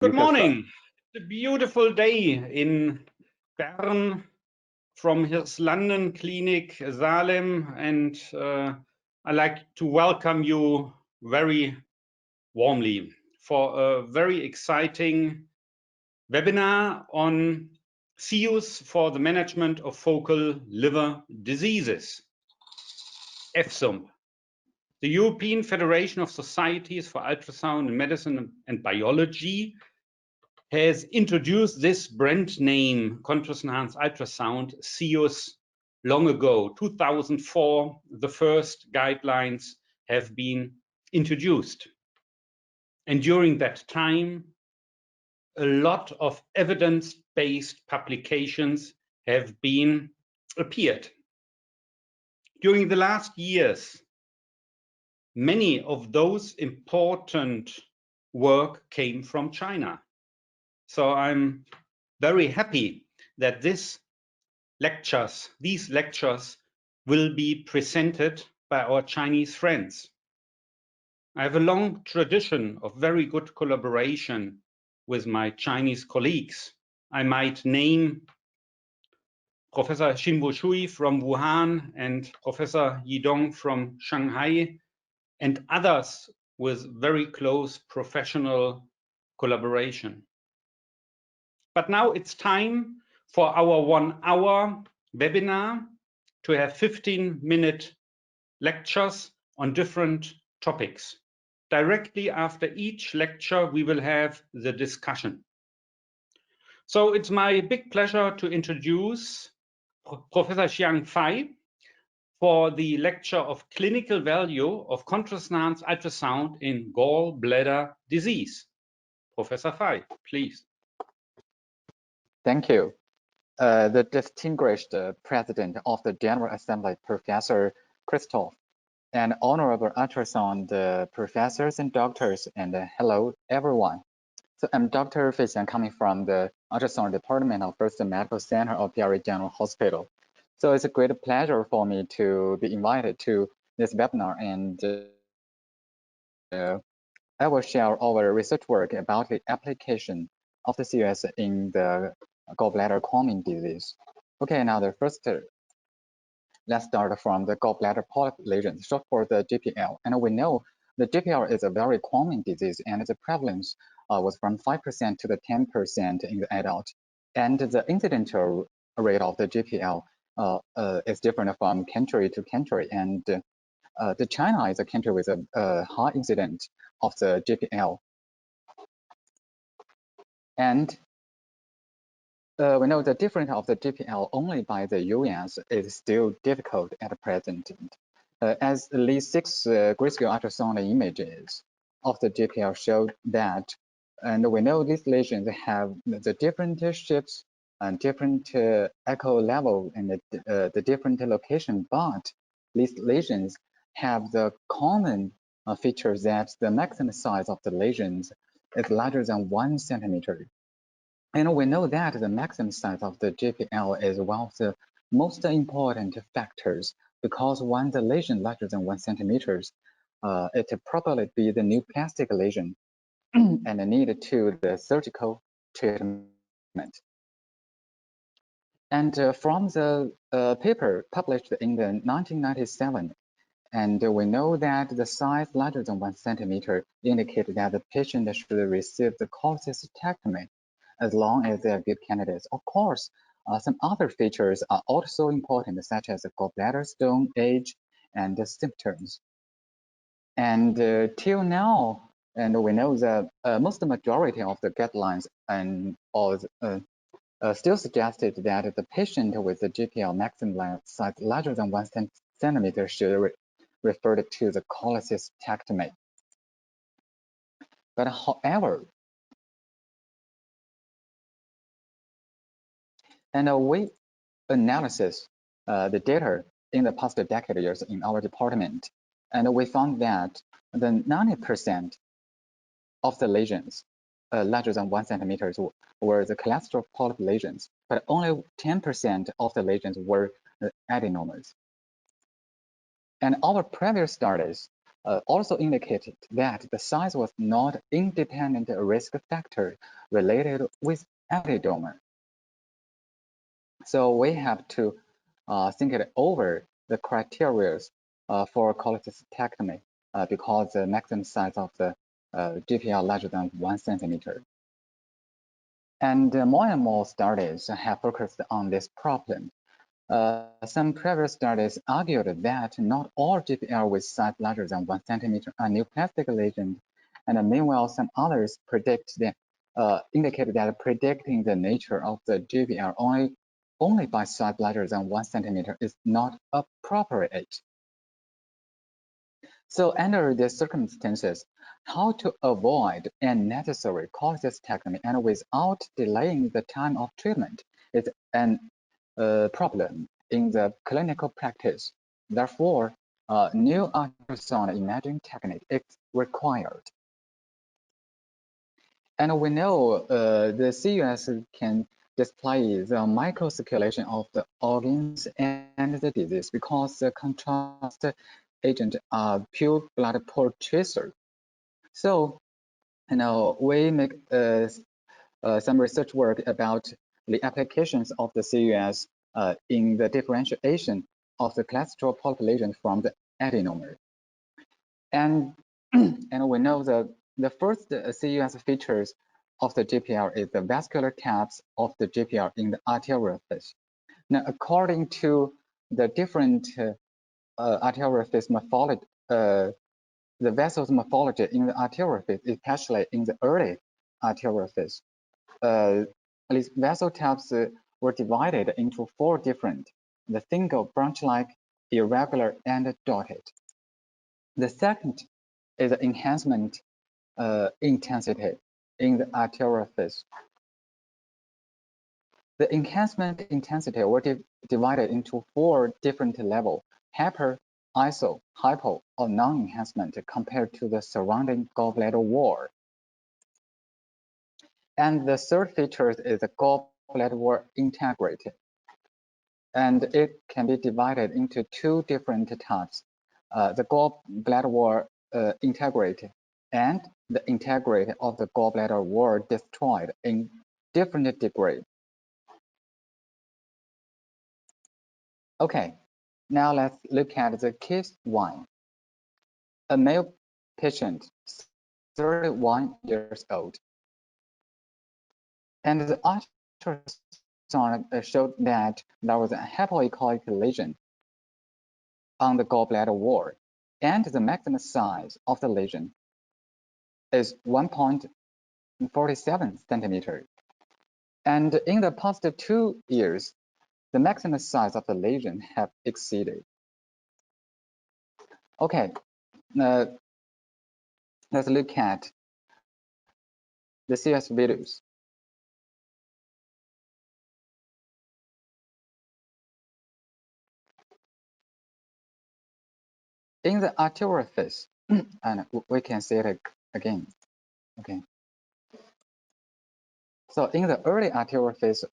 Good morning. It's a beautiful day in Bern from his London clinic, Salem, and I'd like to welcome you very warmly for a very exciting webinar on CEUS for the management of focal liver diseases, EFSUMB. The European Federation of Societies for Ultrasound in Medicine and Biology has introduced this brand name, contrast enhanced ultrasound, CEUS, long ago. 2004, the first guidelines have been introduced. And during that time, a lot of evidence-based publications have been appeared. During the last years, many of those important work came from China. So I'm very happy that these lectures will be presented by our Chinese friends. I have a long tradition of very good collaboration with my Chinese colleagues. I might name Professor Xinbo Shui from Wuhan and Professor Yidong from Shanghai and others with very close professional collaboration. But now it's time for our 1 hour webinar to have 15-minute lectures on different topics. Directly after each lecture, we will have the discussion. So it's my big pleasure to introduce Professor XiangFei for the lecture of clinical value of contrast-enhanced ultrasound in gallbladder disease. Professor Fei, please. Thank you. The distinguished President of the General Assembly, Professor Christoph, and honorable ultrasound professors and doctors, and hello, everyone. So I'm Dr. Fei Xiang, coming from the ultrasound department of First Medical Center of PRA General Hospital. So it's a great pleasure for me to be invited to this webinar, and I will share our research work about the application of the CEUS in the gallbladder common disease. Okay, now the first, let's start from the gallbladder polyp lesion, short for the GPL. And we know the GPL is a very common disease, and the prevalence was from 5% to the 10% in the adult. And the incidental rate of the GPL is different from country to country. And the China is a country with a high incidence of the GPL. And we know the difference of the GPL only by the US is still difficult at present. As at least 6 grayscale ultrasound images of the GPL show that, and we know these lesions have the different shapes and different echo level and the different location, but these lesions have the common features that the maximum size of the lesions is larger than 1 centimeter. And we know that the maximum size of the GPL is one of the most important factors, because when the lesion larger than 1 centimeter, it probably be the new plastic lesion and need to the surgical treatment. And from the paper published in the 1997, and we know that the size larger than 1 centimeter indicate that the patient should receive the cholecystectomy as long as they are good candidates. Of course, some other features are also important, such as the gallbladder stone, age, and the symptoms. And till now, and we know that most majority of the guidelines and still suggested that the patient with the GPL maximum size larger than 1 centimeter should refer to the cholecystectomy. But however, and we analysis the data in the past decade years in our department, and we found that the 90% of the lesions larger than 1 centimeter were the cholesterol polyp lesions, but only 10% of the lesions were adenomas. And our previous studies also indicated that the size was not independent risk factor related with adenoma. So we have to think it over the criteria for cholecystectomy because the maximum size of the GPL larger than 1 centimeter. And more studies have focused on this problem. Some previous studies argued that not all GPL with size larger than 1 centimeter are neoplastic lesions, and meanwhile some others indicated that predicting the nature of the GPL only by size larger than 1 centimeter is not appropriate. So under these circumstances, how to avoid unnecessary cholecystectomy and without delaying the time of treatment is an problem in the clinical practice. Therefore, new ultrasound imaging technique is required. And we know the CEUS can display the microcirculation of the organs and the disease because the contrast agent are pure blood purchaser. So, we make some research work about the applications of the CEUS in the differentiation of the cholesterol polyp lesion from the adenoma. And we know the first CEUS features of the GPL is the vascular tabs of the GPL in the arterial face. Now, according to the different arterial face morphology, the vessels morphology in the arterial face, especially in the early arterial face, these vessel tabs were divided into 4 different: the single, branch-like, irregular, and dotted. The second is the enhancement intensity in the arterial face. The enhancement intensity were divided into 4 different levels: hyper, iso, hypo, or non-enhancement compared to the surrounding gallbladder wall. And the third feature is the gallbladder wall integrated. And it can be divided into 2 different types: the gallbladder wall integrated and the integrity of the gallbladder wall destroyed in different degree. Okay, now let's look at the case 1. A male patient, 31 years old, and the ultrasound showed that there was a hypoechoic lesion on the gallbladder wall, and the maximum size of the lesion is 1.47 centimeters. And in the past 2 years, the maximum size of the lesion have exceeded. Okay, let's look at the CEUS videos. In the arterial face, and we can see it again. Okay. So in the early arterial face,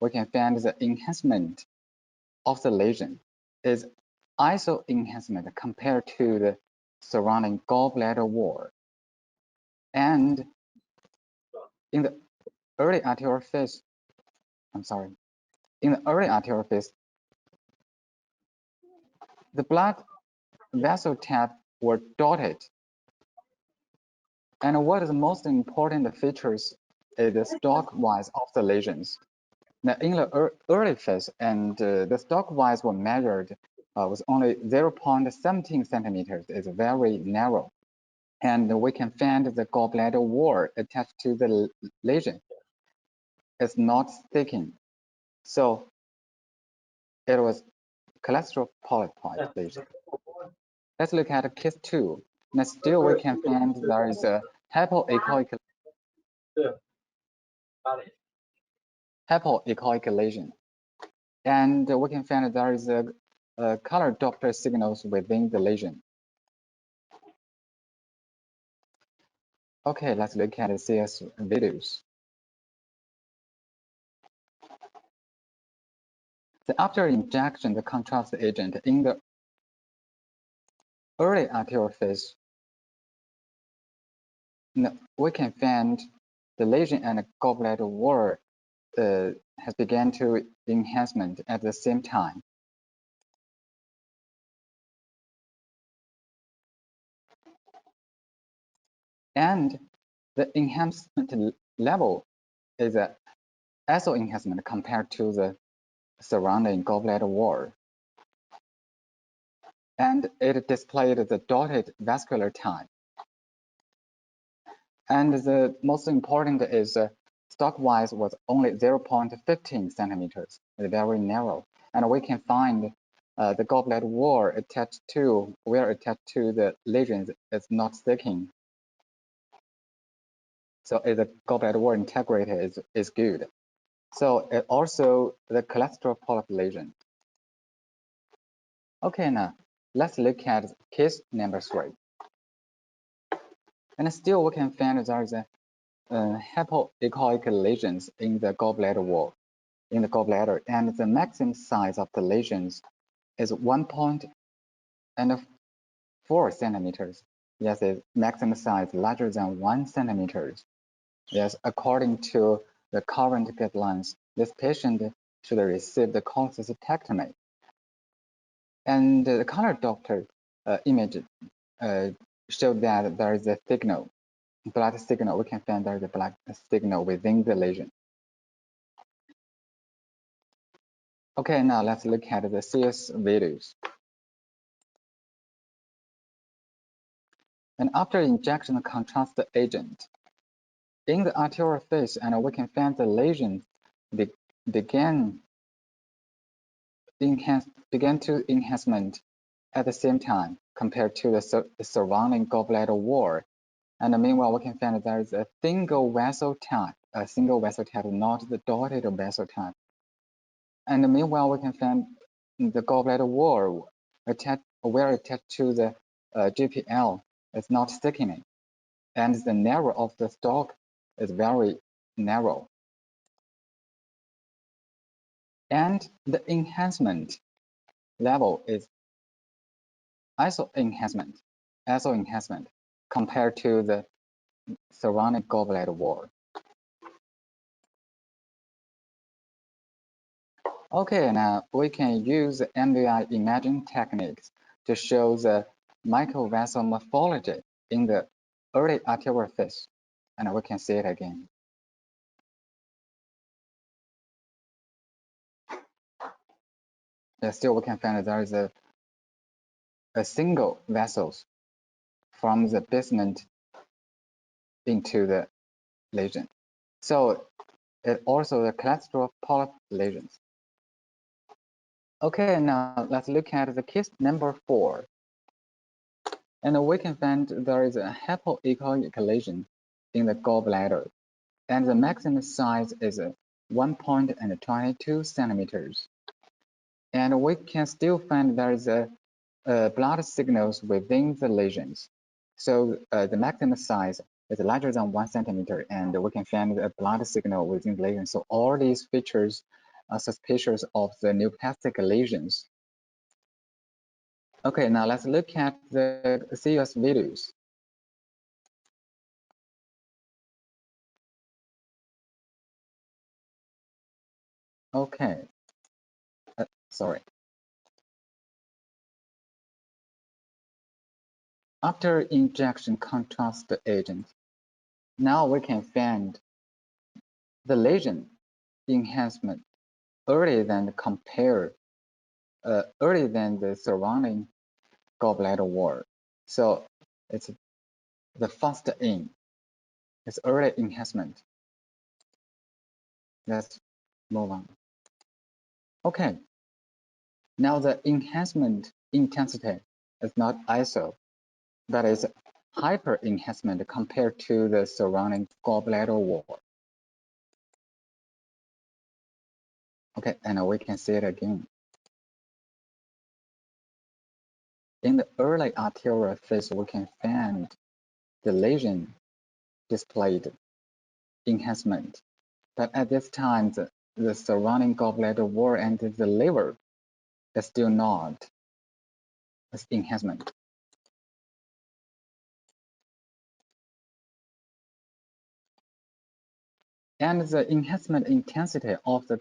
we can find the enhancement of the lesion is iso enhancement compared to the surrounding gallbladder wall. And in the early arterial face, in the early arterial face, the blood vessel tab were dotted. And what is the most important features is the stalk-wise of the lesions. Now, in the early phase, and the stalk-wise were measured with only 0.17 centimeters. It's very narrow. And we can find the gallbladder wall attached to the lesion. It's not sticking. So it was cholesterol polyp lesion. Let's look at case 2. Now still we can find there is a hypoechoic lesion. And we can find there is a color Doppler signals within the lesion. Okay, let's look at the CEUS videos. So after injection, the contrast agent in the early arterial phase, we can find the lesion and the gallbladder wall has begun to enhancement at the same time. And the enhancement level is a iso enhancement compared to the surrounding gallbladder wall. And it displayed the dotted vascular type. And the most important is stockwise was only 0.15 centimeters, very narrow. And we can find the gallbladder wall attached to the lesions is not sticking. So the gallbladder wall integrity is good. So also the cholesterol polyp lesion. Okay, now let's look at case number 3. And still we can find there is a hypoechoic lesions in the gallbladder wall, in the gallbladder, and the maximum size of the lesions is 1.4 centimeters. Yes, the maximum size larger than 1 centimeter. Yes, according to the current guidelines, this patient should receive the cholecystectomy. And the color doctor image showed that there is a signal, blood signal. We can find there is a blood signal within the lesion. Okay, now let's look at the CEUS videos. And after injection of contrast agent, in the arterial phase, and we can find the lesion began to enhancement at the same time compared to the surrounding gallbladder wall. And meanwhile, we can find that there is a single vessel type, not the dotted vessel type. And meanwhile, we can find the gallbladder wall attached to the GPL is not thickening, and the narrow of the stalk is very narrow. And the enhancement level is iso enhancement compared to the surrounding gallbladder wall. Okay, now we can use MVI imaging techniques to show the microvessel morphology in the early arterial phase. And we can see it again. Still, we can find that there is a single vessels from the basement into the lesion. So it also the cholesterol polyp lesions. Okay, now let's look at the case number 4. And we can find there is a hypoechoic lesion in the gallbladder, and the maximum size is 1.22 centimeters. And we can still find there is a blood signals within the lesions. So the maximum size is larger than 1 centimeter, and we can find a blood signal within the lesion. So all these features are suspicious of the neoplastic lesions. Okay, now let's look at the CEUS videos. Okay, sorry. After injection contrast agent, now we can find the lesion enhancement earlier than the surrounding gallbladder wall. So it's the first in. It's early enhancement. Let's move on. Okay. Now the enhancement intensity is not iso, but is hyper enhancement compared to the surrounding gallbladder wall. Okay, and we can see it again. In the early arterial phase, we can find the lesion displayed enhancement, but at this time, the surrounding gallbladder wall and the liver is still not as enhancement. and the enhancement intensity of the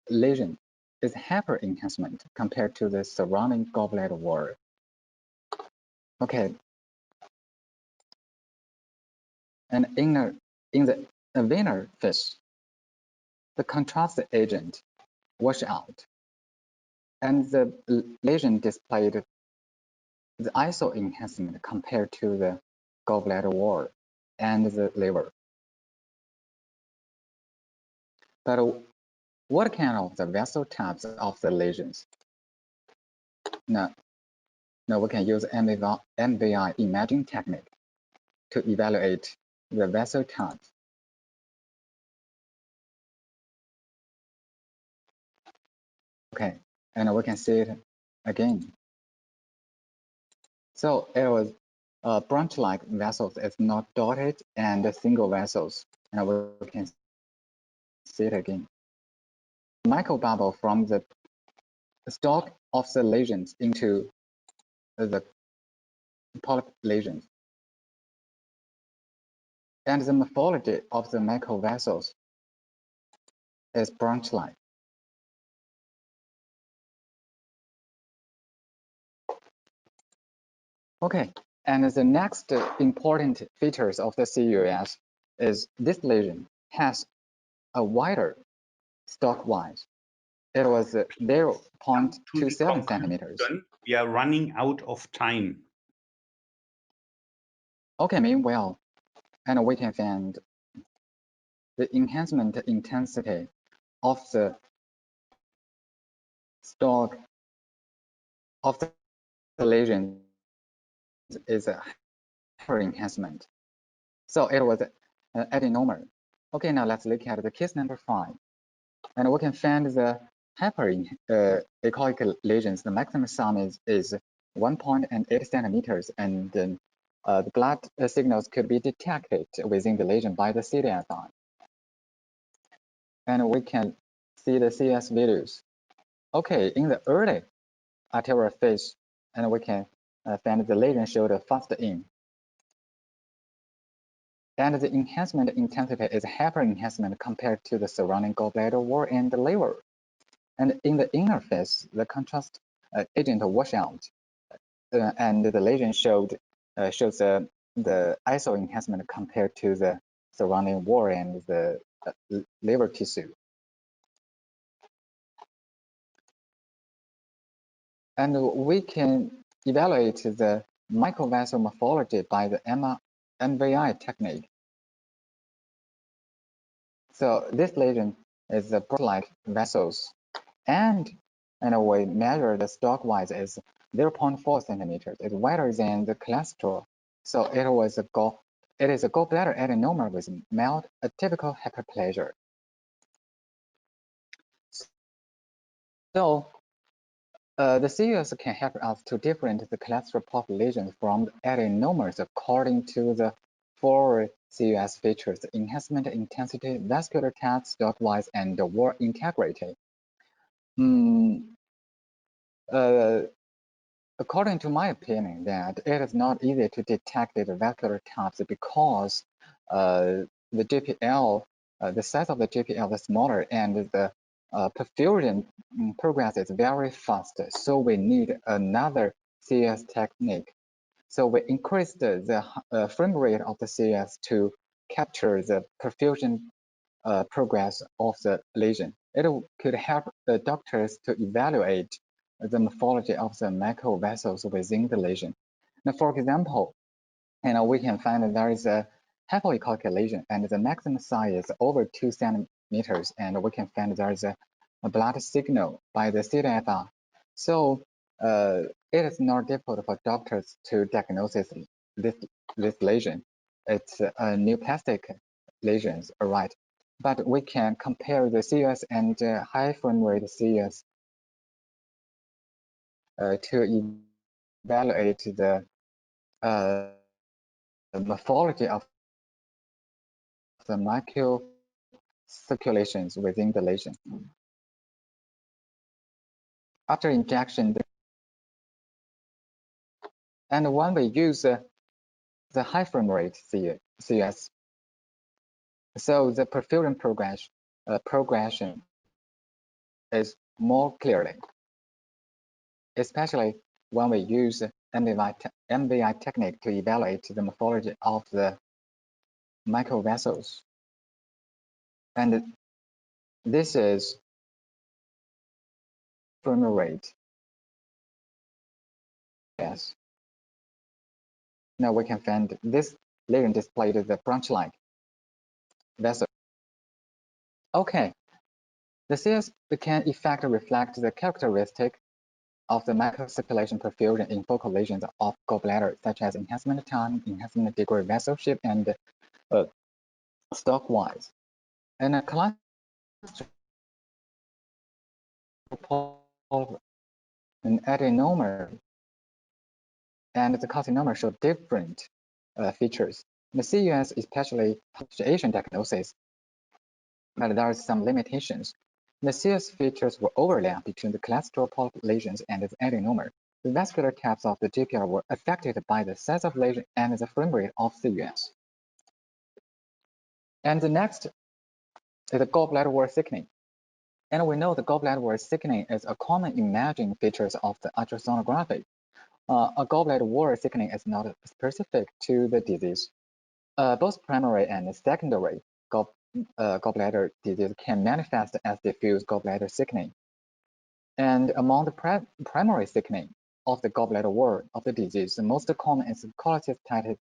lesion is hyper enhancement compared to the surrounding gallbladder wall. Okay. And in the venar fish, the contrast agent wash out, and the lesion displayed the ISO enhancement compared to the gallbladder wall and the liver. But what kind of the vessel types of the lesions? Now we can use MVI imaging technique to evaluate the vessel types. Okay, and we can see it again. So it was branch-like vessels. It's not dotted and single vessels, and we can see it again. Microbubble from the stalk of the lesions into the polyp lesions. And the morphology of the microvessels is branch-like. Okay, and the next important features of the CEUS is this lesion has a wider stalk-wise. It was 0.27 centimeters. We are running out of time. Okay, meanwhile, and we can find the enhancement intensity of the stalk of the lesion is a hyper enhancement. So it was adenoma. Okay, now let's look at the case number 5. And we can find the hyperechoic lesions. The maximum sum is 1.8 centimeters, and then the blood signals could be detected within the lesion by the CDFI. And we can see the CEUS videos. Okay, in the early arterial phase, and we can find the lesion showed a fast in. And the enhancement intensity is hyper enhancement compared to the surrounding gallbladder wall and the liver. And in the inner phase, the contrast agent washout, and the lesion shows the ISO enhancement compared to the surrounding wall and the liver tissue. And we can evaluate the microvessel morphology by the MVI technique. So this lesion is the like vessels, and we measure the stalk-wise is 0.4 centimeters. It's wider than the cholesterol. So it is a gallbladder adenoma with mild atypical hyperplasia. So the CEUS can help us to differentiate the cholesterol population from the adenomas according to the 4 CEUS features: enhancement intensity, vascular type, stalk-wise, and the wall integrity. According to my opinion, that it is not easy to detect the vascular types because the GPL, the size of the GPL is smaller, and the perfusion progress is very fast. So we need another CEUS technique. So we increased the frame rate of the CEUS to capture the perfusion progress of the lesion. It could help the doctors to evaluate the morphology of the microvessels within the lesion. Now, for example, we can find that there is a hypoechoic lesion, and the maximum size is over 2 centimeters, and we can find there is a blood signal by the CDFI. So it is not difficult for doctors to diagnose this lesion. It's a neoplastic lesions, right? But we can compare the CEUS and high frame rate CEUS to evaluate the morphology of the microcirculations within the lesion. After injection, and when we use the high frame rate CEUS, So the perfusion progression is more clearly, especially when we use MVI technique to evaluate the morphology of the microvessels. And this is frame rate. Yes. Now we can find this lesion displayed the branch-like vessel. Okay. The CEUS can effect reflect the characteristic of the microcirculation perfusion in focal lesions of gallbladder, such as enhancement time, enhancement degree, vessel shape, and stalk-wise. And a cluster an adenoma and the carcinoma show different features. The CEUS, especially Asian diagnosis, but there are some limitations. The CEUS features were overlap between the cholesterol polyp lesions and the adenoma. The vascular caps of the GPR were affected by the size of lesion and the frame rate of CEUS. And the next is the gallbladder wall thickening. And we know the gallbladder wall thickening is a common imaging feature of the ultrasonography. A gallbladder wall thickening is not specific to the disease. Both primary and secondary gallbladder disease can manifest as diffuse gallbladder thickening. And among the primary thickening of the gallbladder wall of the disease, the most common is cholestatic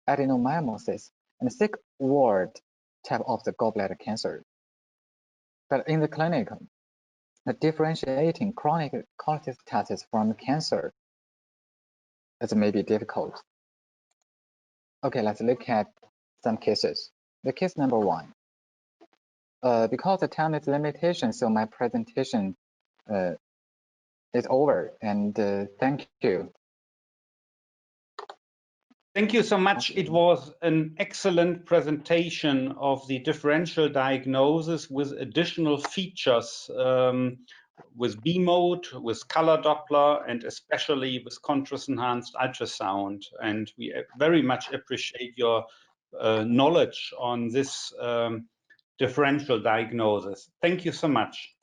adenomyosis and thick walled type of the gallbladder cancer. But in the clinic, differentiating chronic cholestasis from cancer is maybe difficult. Okay, let's look at some cases. The case number 1. Because the time is limitation, so my presentation is over. And thank you. Thank you so much. It was an excellent presentation of the differential diagnosis with additional features, with B mode, with color Doppler, and especially with contrast enhanced ultrasound. And we very much appreciate your knowledge on this differential diagnosis. Thank you so much.